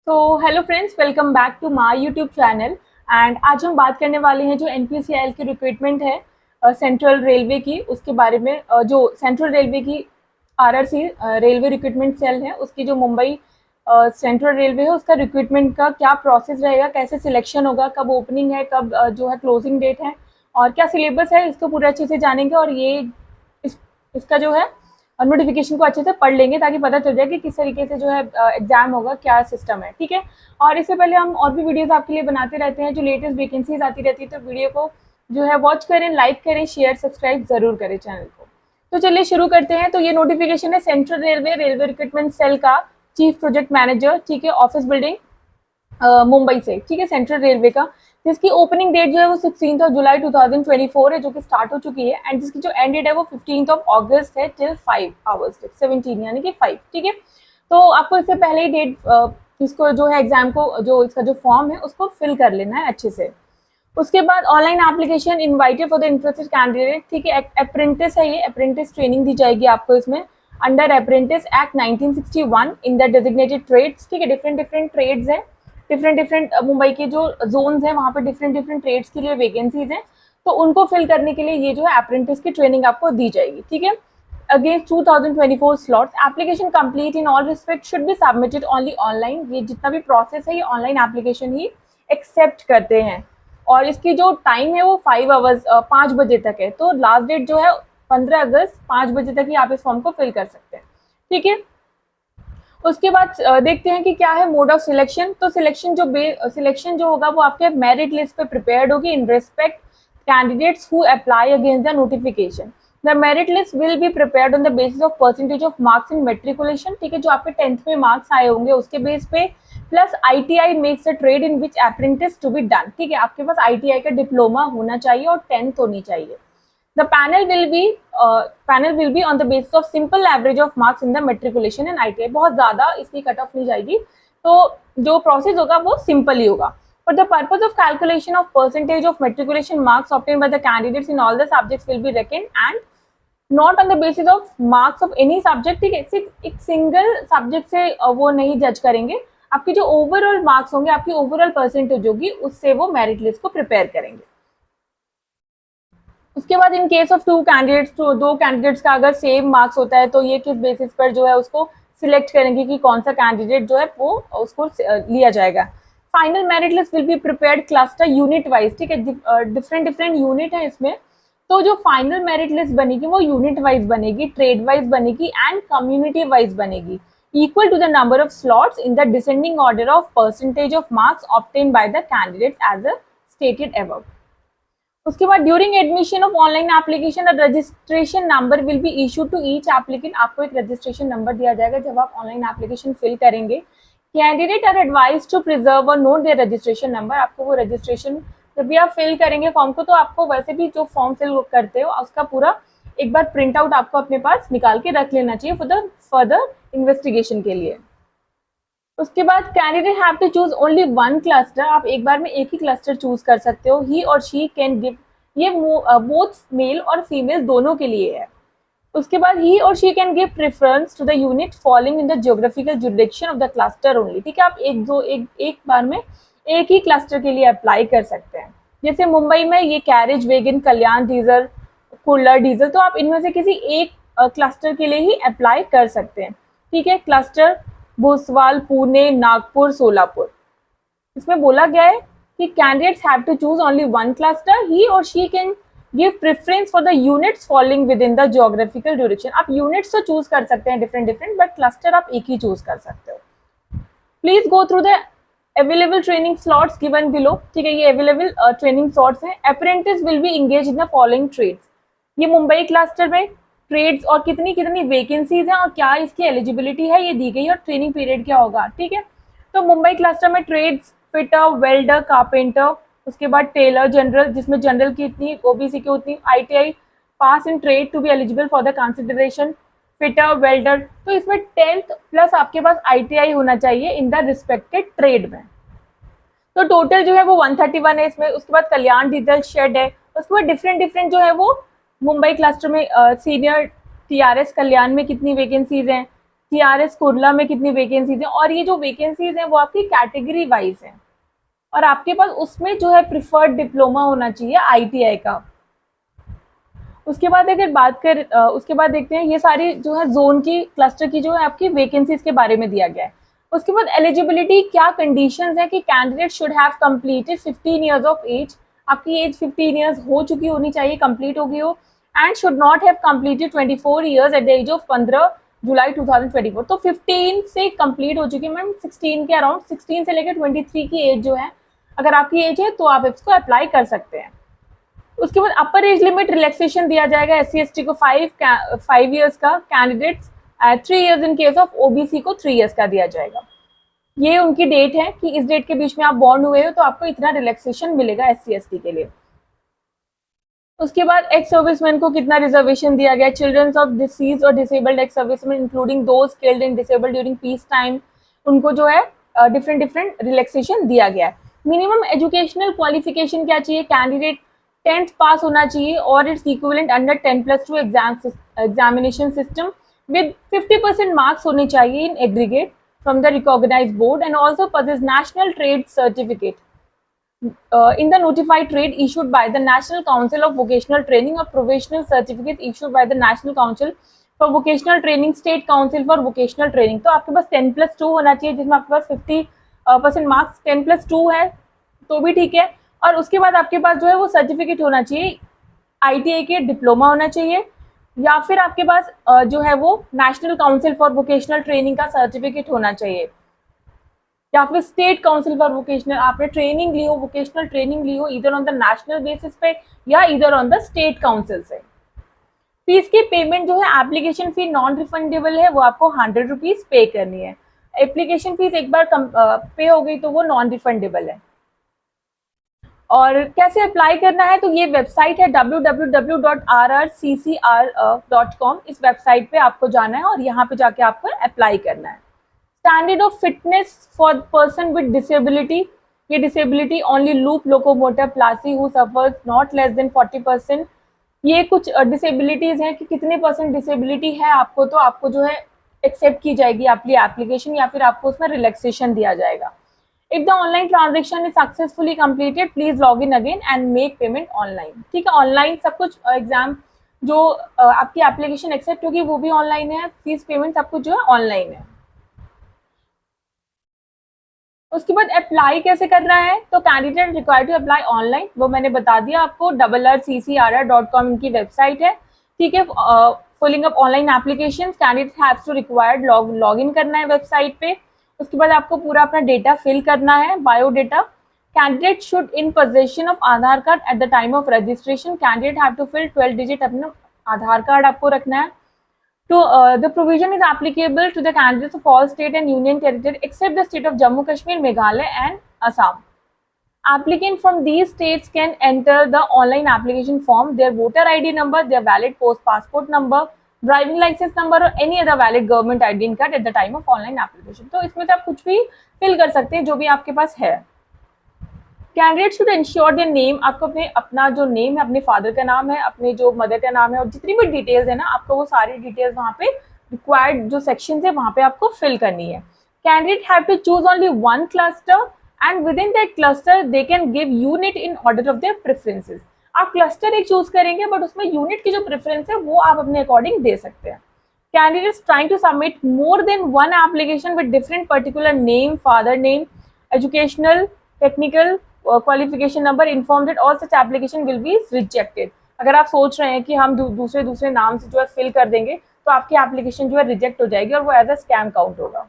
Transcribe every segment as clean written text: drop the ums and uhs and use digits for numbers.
तो hello friends, welcome back to my YouTube channel. And आज हम बात करने वाले हैं जो एनपीसीआईएल की रिक्रूटमेंट है सेंट्रल रेलवे की, उसके बारे में। जो सेंट्रल रेलवे की आरआरसी रेलवे रिक्रूटमेंट सेल है, उसकी जो मुंबई सेंट्रल रेलवे है, उसका रिक्रूटमेंट का क्या प्रोसेस रहेगा, कैसे सिलेक्शन होगा, कब ओपनिंग है, कब जो है क्लोजिंग डेट है और क्या सिलेबस है, इसको पूरे अच्छे से जानेंगे। और ये इसका जो है नोटिफिकेशन को अच्छे से पढ़ लेंगे ताकि पता चल जाए कि किस तरीके से जो है एग्जाम होगा, क्या सिस्टम है। ठीक है। और इससे पहले हम और भी वीडियोस आपके लिए बनाते रहते हैं, जो लेटेस्ट वैकेंसीज आती रहती है, तो वीडियो को जो है वॉच करें, लाइक करें, शेयर सब्सक्राइब जरूर करें चैनल को। तो चलिए शुरू करते हैं। तो ये नोटिफिकेशन है सेंट्रल रेलवे रिक्रूटमेंट सेल का चीफ प्रोजेक्ट मैनेजर, ठीक है, ऑफिस बिल्डिंग मुंबई से, ठीक है, सेंट्रल रेलवे का, जिसकी ओपनिंग डेट जो है वो 16 जुलाई 2024 है, जो कि स्टार्ट हो चुकी है। एंड जिसकी जो एंड डेट है वो 15 अगस्त है टिल 5 आवर्स तक, 17 यानी कि 5। ठीक है। तो आपको इससे पहले ही डेट इसको जो है एग्जाम को, जो इसका जो फॉर्म है उसको फिल कर लेना है अच्छे से। उसके बाद online application invited for the interested candidate, ठीक है। अप्रेंटिस है, ये अप्रेंटिस ट्रेनिंग दी जाएगी आपको इसमें under apprentice act 1961 in the designated trades, ठीक है। डिफरेंट ट्रेड्स है, डिफरेंट मुंबई के जो जोन्स हैं वहाँ पे डिफरेंट ट्रेड्स के लिए वैकेंसीज हैं, तो उनको फिल करने के लिए ये जो है अप्रेंटिस की ट्रेनिंग आपको दी जाएगी। ठीक है। Against 2024 slots, application complete in all respect should be submitted only online. ये जितना भी प्रोसेस है ये ऑनलाइन एप्लीकेशन ही एक्सेप्ट करते हैं। और इसकी जो टाइम है वो 5 आवर्स 5 बजे तक है। तो लास्ट डेट जो है 15 अगस्त 5 बजे तक ही आप इस फॉर्म को फिल कर सकते हैं। ठीक है। उसके बाद देखते हैं कि क्या है मोड ऑफ सिलेक्शन। तो सिलेक्शन जो होगा वो आपके मेरिट लिस्ट पे प्रिपेयर्ड होगी in respect candidates who apply against the notification. The merit list will be prepared on the basis of percentage of marks in matriculation, ठीक है, जो आपके 10th में मार्क्स आए होंगे उसके बेस पे, plus ITI makes a trade in which apprentice to be done, ठीक है। आपके पास ITI का डिप्लोमा होना चाहिए और 10th होनी चाहिए। The panel will be on the basis of simple average of marks in the matriculation and ITI। बहुत ज़्यादा इसकी कट ऑफ नहीं जाएगी, तो जो प्रोसेस होगा वो सिंपल ही होगा। For the purpose of calculation of percentage of matriculation marks obtained by the candidates in all the subjects will be reckoned and not on the basis of marks of any subject, ठीक है। सिर्फ एक single subject से वो नहीं जज करेंगे, आपके जो ओवरऑल मार्क्स होंगे, आपकी ओवरऑल परसेंटेज होगी, उससे वो मेरिट लिस्ट को प्रिपेयर करेंगे। उसके बाद इन केस ऑफ दो कैंडिडेट्स का अगर सेम मार्क्स होता है तो ये किस बेसिस पर जो है उसको सिलेक्ट करेंगे कि कौन सा कैंडिडेट जो है वो उसको लिया जाएगा। Final merit list will be prepared cluster unit wise, ठीक है। डिफरेंट यूनिट है इसमें, तो जो फाइनल मेरिट लिस्ट बनेगी वो यूनिट वाइज बनेगी, ट्रेड वाइज बनेगी एंड कम्युनिटी वाइज बनेगी, equal to the number of slots in the descending order of percentage of marks obtain by the candidate as a stated above. उसके बाद during admission of online application the registration number will be issue to each applicant. आपको एक registration number दिया जाएगा जब आप online application fill करेंगे। Candidate are advise to preserve और नोट देयर रजिस्ट्रेशन नंबर। आपको वो रजिस्ट्रेशन जब भी आप फिल करेंगे फॉर्म को, तो आपको वैसे भी जो फॉर्म फिल करते हो उसका पूरा एक बार प्रिंट आउट आपको अपने पास निकाल के रख लेना चाहिए फर्दर इन्वेस्टिगेशन के लिए। उसके बाद candidate have to choose only one cluster. आप एक बार में एक ही क्लस्टर चूज कर सकते हो। ही और शी कैन गिव, ये बोथ मेल और फीमेल दोनों के लिए है। उसके बाद ही और she can give preference to the unit following in the geographical jurisdiction of the cluster only, ठीक है। आप एक बार में एक ही क्लस्टर के लिए अप्लाई कर सकते हैं। जैसे मुंबई में ये कैरेज वेगन, कल्याण डीजल, कुल्लर डीजल, तो आप इनमें से किसी एक क्लस्टर के लिए ही अप्लाई कर सकते हैं, ठीक है। क्लस्टर भोसवाल, पुणे, नागपुर, सोलापुर, इसमें बोला गया है कि candidates have to choose only one cluster. ही और she can give preference for the units following within the geographical duration. आप यूनिट्स तो चूज कर सकते हैं डिफरेंट, बट क्लस्टर आप एक ही चूज कर सकते हो। Please go through the available training slots given below, ठीक है। ये अवेलेबल ट्रेनिंग स्लॉट्स हैं। Apprentice will be engage in the following trades. ये मुंबई क्लस्टर में ट्रेड्स और कितनी वैकेंसीज हैं और क्या इसकी एलिजिबिलिटी है ये दी गई है, और ट्रेनिंग पीरियड क्या होगा, ठीक है। तो मुंबई क्लस्टर में ट्रेड्स फिटर, वेल्डर, कारपेंटर, उसके बाद टेलर, जनरल, जिसमें जनरल की इतनी, ओबीसी की उतनी, ITI pass in trade to be eligible for the consideration, fitter, welder, तो इसमें 10th प्लस आपके पास ITI होना चाहिए इन द रिस्पेक्टेड ट्रेड में। तो टोटल जो है वो 131 है इसमें। उसके बाद कल्याण डीजल शेड है। उसके बाद डिफरेंट जो है वो मुंबई क्लस्टर में सीनियर TRS कल्याण में कितनी वैकेंसीज हैं, TRS कुर्ला में कितनी वैकेंसीज हैं, और ये जो वैकेंसीज हैं वो आपकी कैटेगरी वाइज हैं, और आपके पास उसमें जो है प्रिफर्ड डिप्लोमा होना चाहिए ITI का। उसके बाद अगर उसके बाद देखते हैं ये सारी जो है जोन की, क्लस्टर की जो है आपकी वैकेंसीज के बारे में दिया गया है। उसके बाद एलिजिबिलिटी, क्या कंडीशंस है कि candidate should have completed 15 years of age, आपकी एज 15 इयर्स हो चुकी होनी चाहिए, कंप्लीट हो गई हो, and should not have completed 24 years at the age of 15 July 2024। तो 15 से कंप्लीट हो चुकी है मैम, 16 के अराउंड, 16 से लेकर 23 की एज जो है, अगर आपकी एज है तो आप इसको अप्लाई कर सकते हैं। उसके बाद अपर एज लिमिट रिलैक्सेशन दिया जाएगा SC/ST को 5 इयर्स का, candidates 3 years in case of OBC को 3 इयर्स का दिया जाएगा। ये उनकी डेट है कि इस डेट के बीच में आप बॉर्न हुए हो तो आपको इतना रिलैक्सेशन मिलेगा SC/ST के लिए। उसके बाद एक्स सर्विसमैन को कितना रिजर्वेशन दिया गया, चिल्ड्रंस ऑफ डिसीज और disabled ex serviceman including those killed and disabled during peace time, उनको जो है डिफरेंट रिलैक्सेशन दिया गया है। मिनिमम एजुकेशनल क्वालिफिकेशन क्या चाहिए, कैंडिडेट 10th पास होना चाहिए और it's equivalent under 10+2 examination system with 50% marks होने चाहिए in aggregate from the recognised board, and also possess national trade certificate in the notified trade issued by the National Council of Vocational Training or provisional certificate issued by the National Council for Vocational Training, State Council for Vocational Training। तो आपके पास 10+2 होना चाहिए, जिसमें आपके पास 50% marks 10+2 है तो भी ठीक है। और उसके बाद आपके पास जो है वो सर्टिफिकेट होना चाहिए, ITI के डिप्लोमा होना चाहिए, या फिर आपके पास जो है वो national council for vocational training का सर्टिफिकेट होना चाहिए, या फिर स्टेट काउंसिल फॉर वोकेशनल, आपने ट्रेनिंग ली हो, वोकेशनल ट्रेनिंग ली हो इधर ऑन द नेशनल बेसिस पे या इधर ऑन द स्टेट काउंसिल से। फीस की पेमेंट जो है, एप्लीकेशन फी नॉन रिफंडेबल है, वो आपको 100 रुपीज पे करनी है। एप्लीकेशन फीस एक बार पे हो गई तो वो नॉन रिफंडेबल है। और कैसे अप्लाई करना है, तो ये वेबसाइट है www.rrccr.com, इस वेबसाइट पे आपको जाना है और यहाँ पे जाके आपको अप्लाई करना है। Standard of fitness for person with disability, ये disability only loop locomotor palsy who suffers not less than 40%। ये कुछ डिसेबिलिटीज हैं कि कितने % डिसेबिलिटी है आपको, तो आपको जो है एक्सेप्ट की जाएगी आपकी एप्लीकेशन, या फिर आपको उसमें रिलैक्सेशन दिया जाएगा। If the online transaction is successfully completed, please log in again and make payment online। ठीक है, ऑनलाइन सब कुछ, एग्जाम जो आपकी एप्लीकेशन एक्सेप्ट होगी वो भी ऑनलाइन है, फीस पेमेंट सब कुछ जो है ऑनलाइन है। उसके बाद अप्लाई कैसे करना है, तो candidate required to apply online, वो मैंने बता दिया आपको, rrccr.com इनकी वेबसाइट है। ठीक है, filling up online application, candidate haves to required log in करना है वेबसाइट पे। उसके बाद आपको पूरा अपना डेटा फिल करना है, biodata. Candidate should in possession of Aadhaar card at the time of registration, candidate have to fill 12 digit अपना आधार कार्ड आपको रखना है। तो the provision is applicable to the candidates of all state and union territory except the state of Jammu Kashmir, Meghalaya and Assam. Applicant from these states can enter the online application form, their voter ID number, their valid post passport number, driving licence number और any other valid government ID card at the time of online application. तो इसमें से आप कुछ भी fill कर सकते हैं जो भी आपके पास है। Candidate should ensure their name, आपको अपना जो नेम है, अपने फादर का नाम है, अपने जो मदर का नाम है, और जितनी भी डिटेल्स है ना, आपको वो सारी डिटेल्स वहाँ पे रिक्वायर्ड जो सेक्शन है वहाँ पे आपको फिल करनी है। Candidate have to choose only one cluster and within that cluster they can give unit in order of their preferences. आप क्लस्टर एक चूज करेंगे बट उसमें यूनिट की जो प्रेफरेंस है वो आप अपने अकॉर्डिंग दे सकते हैं। Candidates trying to submit more than one application with different particular name, father name, educational, technical qualification number, inform that all such application will be rejected. अगर आप सोच रहे हैं कि हम दूसरे नाम से जो है फिल कर देंगे तो आपकी एप्लीकेशन जो है रिजेक्ट हो जाएगी और वो एज अ स्कैम काउंट होगा।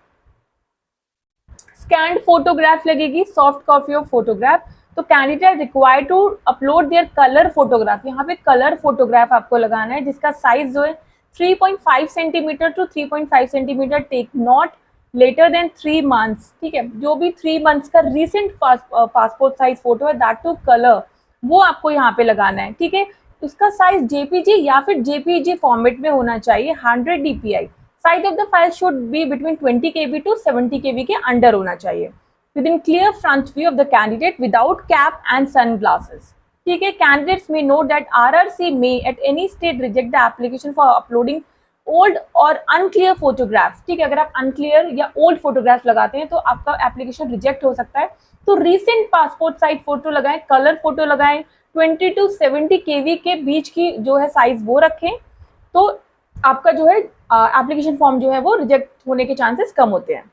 स्कैन्ड फोटोग्राफ लगेगी, सॉफ्ट कॉपी ऑफ फोटोग्राफ। तो candidate required to upload their colour photograph, यहाँ पे कलर फोटोग्राफ आपको लगाना है जिसका साइज जो है 3.5 centimetre to 3.5 centimetre, take not later than 3 months. ठीक है, जो भी 3 मंथ्स का रिसेंट पासपोर्ट साइज फोटो है दैट टू कलर, वो आपको यहाँ पे लगाना है। ठीक है, उसका साइज JPG या फिर JPG फॉर्मेट में होना चाहिए, 100 DPI। Size of the file should be between 20 KB to 70 KB के अंडर होना चाहिए, within clear front view of the candidate without cap and sunglasses। ठीक है, candidates may note that RRC may at any stage reject the application for uploading old और unclear photograph, ठीक है, अगर आप अनक्लियर या ओल्ड फोटोग्राफ लगाते हैं तो आपका एप्लीकेशन रिजेक्ट हो सकता है। तो रीसेंट पासपोर्ट साइज फोटो लगाएं, कलर फोटो लगाएं, 20 to 70 केवी के बीच की जो है साइज वो रखें, तो आपका जो है एप्लीकेशन फॉर्म जो है वो रिजेक्ट होने के चांसेस कम होते हैं।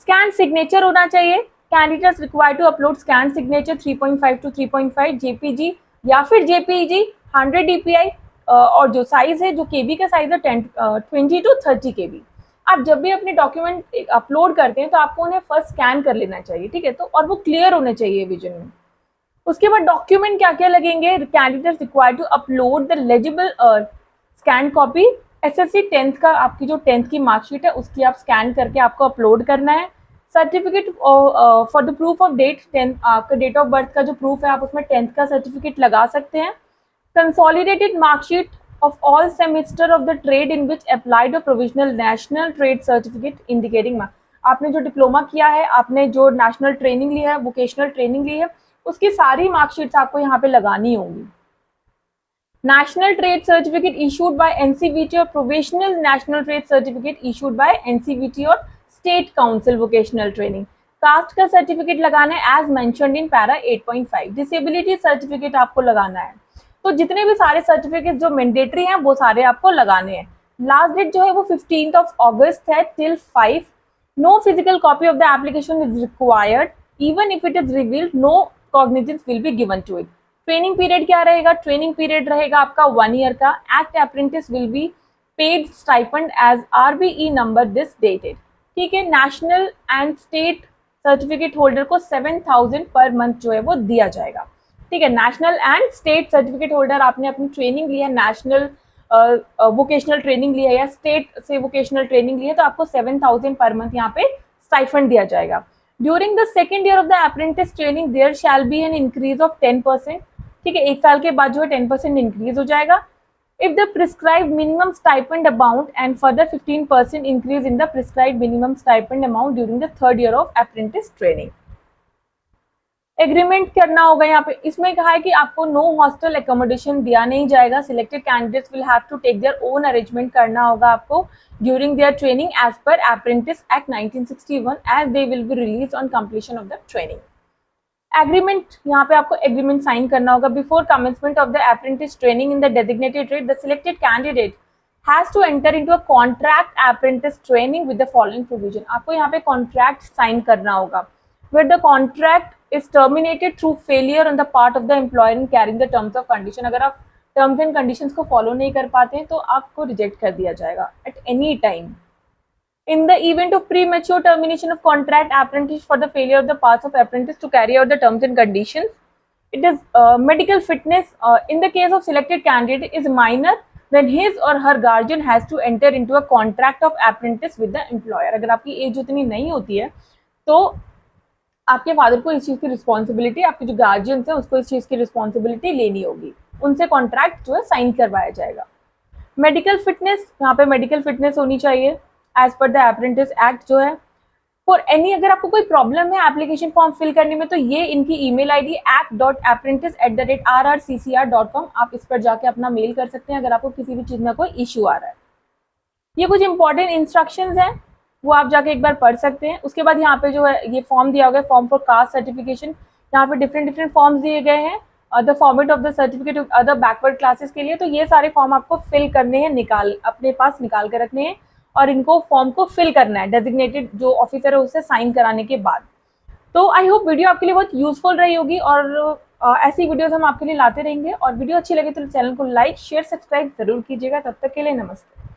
स्कैन सिग्नेचर होना चाहिए। Candidates require to upload scan signature 3.5 to 3.5 JPG या फिर जेपीजी 100 डीपीआई, और जो साइज है, जो केबी का साइज है 20 to 30 केबी। आप जब भी अपने डॉक्यूमेंट अपलोड करते हैं तो आपको उन्हें फर्स्ट स्कैन कर लेना चाहिए, ठीक है, तो और वो क्लियर होने चाहिए विजन में। उसके बाद डॉक्यूमेंट क्या क्या लगेंगे, candidates require to upload the legible scan copy, SSC 10th का, आपकी जो 10th की मार्कशीट है उसकी आप स्कैन करके आपको अपलोड करना है। Certificate for the proof of date, 10th आपका डेट ऑफ बर्थ का जो प्रूफ है आप उसमें 10th का सर्टिफिकेट लगा सकते हैं। Consolidated marksheet of all semester of the trade in which applied a provisional national trade certificate indicating आपने जो डिप्लोमा किया है, आपने जो नेशनल ट्रेनिंग ली है, वोकेशनल ट्रेनिंग ली है, उसकी सारी मार्कशीट्स आपको यहाँ पे लगानी होंगी। National trade certificate issued by NCVT और provisional national trade certificate issued by NCVT और state council vocational training. Caste का सर्टिफिकेट लगाना है as mentioned in para 8.5। Disability certificate आपको लगाना है। तो जितने भी सारे सर्टिफिकेट जो मैंडेटरी हैं वो सारे आपको लगाने हैं। लास्ट डेट जो है वो 15 अगस्त है till 5। No physical copy of the application is required, even if it is revealed no cognizance will be given to it. Training period क्या रहेगा, ट्रेनिंग पीरियड रहेगा आपका 1 ईयर का। Act apprentice will be paid stipend as RBE number this dated, ठीक है। National and state certificate holder को 7,000 per month जो है वो दिया जाएगा, ठीक है। National and state certificate holder, आपने अपनी ट्रेनिंग ली है, नेशनल वोकेशनल ट्रेनिंग ली है या स्टेट से वोकेशनल ट्रेनिंग ली है, तो आपको 7,000 पर मंथ यहाँ पे स्टाइफंड दिया जाएगा। During the second year of the apprentice training there shall be an increase of 10%, ठीक है, 1 साल के बाद जो है 10% इंक्रीज हो जाएगा। If the prescribed minimum stipend amount and further 15% increase in the prescribed minimum stipend amount during the third year of apprentice training. Agreement करना होगा यहाँ पे। इसमें कहा है कि आपको नो हॉस्टल एकोमोडेशन दिया नहीं जाएगा। Selected candidates will have to take their own arrangement करना होगा आपको during their training as per apprentice act 1961 as they will be release on completion of the training. Agreement, यहाँ पे आपको एग्रीमेंट साइन करना होगा। Before commencement of the apprentice training in the designated trade the selected candidate has to enter into a contract apprentice training with the following provision. आपको यहाँ पे contract sign करना होगा। where the contract is terminated through failure on the part of the employer in carrying the terms of condition। अगर आप terms and conditions को follow नहीं कर पाते हैं तो आपको reject कर दिया जाएगा at any time। In the event of premature termination of contract apprentice for the failure of the parts of apprentice to carry out the terms and conditions, it is medical fitness in the case of selected candidate is minor then his or her guardian has to enter into a contract of apprentice with the employer। अगर आपकी as उतनी नहीं होती है तो आपके father को इस चीज़ की रिस्पॉन्सिबिलिटी, आपके जो गार्जियंस हैं उसको इस चीज़ की रिस्पॉन्सिबिलिटी लेनी होगी, उनसे कॉन्ट्रैक्ट जो है साइन करवाया जाएगा। मेडिकल फिटनेस, यहाँ पे मेडिकल फिटनेस होनी चाहिए as per the apprentice act जो है। फॉर एनी, अगर आपको कोई प्रॉब्लम है एप्लीकेशन फॉर्म फिल करने में तो ये इनकी ईमेल आईडी act.apprentice@rrccr.com, आप इस पर जाके अपना मेल कर सकते हैं अगर आपको किसी भी चीज़ में कोई इशू आ रहा है। ये कुछ इंपॉर्टेंट इंस्ट्रक्शंस हैं, वो आप जाके एक बार पढ़ सकते हैं। उसके बाद यहाँ पे जो है ये फॉर्म दिया हुआ है, फॉर्म फॉर कास्ट सर्टिफिकेशन। यहाँ पे डिफरेंट फॉर्म्स दिए गए हैं, the format of the certificate of other backward classes के लिए। तो ये सारे फॉर्म आपको फिल करने हैं, अपने पास निकाल कर रखने हैं और इनको फॉर्म को फिल करना है डेजिग्नेटेड जो ऑफिसर है उससे साइन कराने के बाद। तो आई होप वीडियो आपके लिए बहुत यूजफुल रही होगी और ऐसी वीडियोस हम आपके लिए लाते रहेंगे। और वीडियो अच्छी लगे तो चैनल को लाइक शेयर सब्सक्राइब जरूर कीजिएगा। तब तक के लिए नमस्ते।